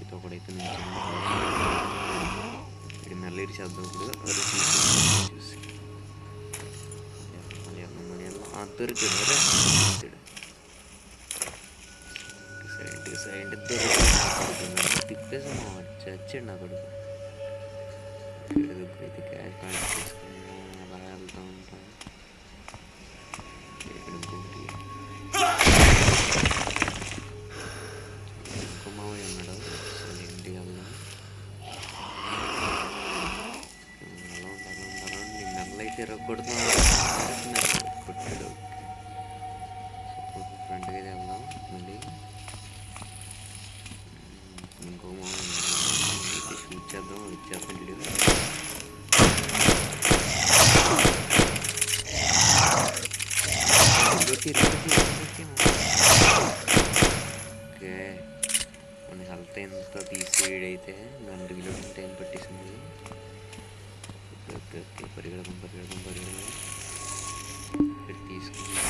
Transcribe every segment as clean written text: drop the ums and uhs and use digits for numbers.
అయితే ఒకడైతే నుంచి ఇక్కడ మెల్ల ఇడిచేద్దాం. ఇప్పుడు చూసి దొరికాడు సైడ్ తిప్పేసి చచ్చాడు నా కొడుకు. అయితే క్యాష్ కనెక్ట్ చేసుకున్నాం, అలా వెళ్తూ ఉంటాం. ఇక్కడ ఇంకొకటి ఇంకో మామయ్య ఉన్నాడు. అసలు ఇంటికి వెళ్దాం. అలా ఉండాలి నేను మెల్ల అయితే కొడతాం కొట్టాడు. ఫ్రంట్కి అయితే వెళ్దాం. మళ్ళీ ఇంకో మామయ్య షూట్ చేద్దాం. వచ్చేస్తాడు ఓకే. మన హెల్త్ ఎంత తీసేయడైతే 2 కిలోమీటర్ టైం పట్టేసింది. ఓకే ఓకే పరిగెడదాం ఇక్కడ తీసుకున్నాం.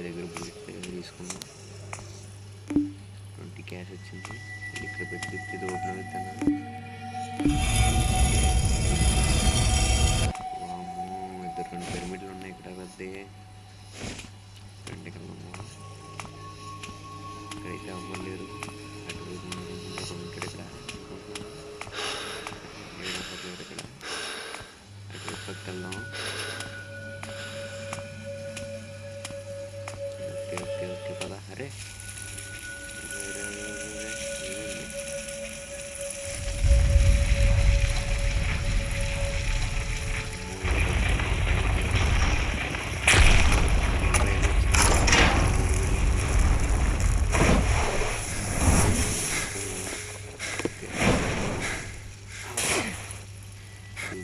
దగ్గర బుల్లెట్ తీసుకున్నాం. 20 క్యాష్ వచ్చింది. ఇక్కడ పెట్టి ఇది ఓపెన్ అవుతాను. ఇద్దరు 2 పిరమిడ్లు ఉన్నాయి ఇక్కడ పెద్ద. ఫ్రెండ్కి వెళ్దాము. ఇక్కడైతే అవ్వలేరు. అటు ఉంటాడు ఇక్కడ ఇక్కడ అటు పక్కకి వెళ్దాం. ఓకే ఓకే ఓకే పదా. అరే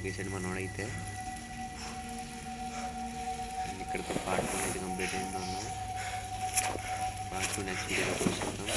చూసేసాడు మనోడైతే. ఇక్కడితో పార్ట్ 1 అయితే కంప్లీట్ అయిందన్నా. పార్ట్ 2 నెక్స్ట్ వీడియోలో చూసుకుంటాం.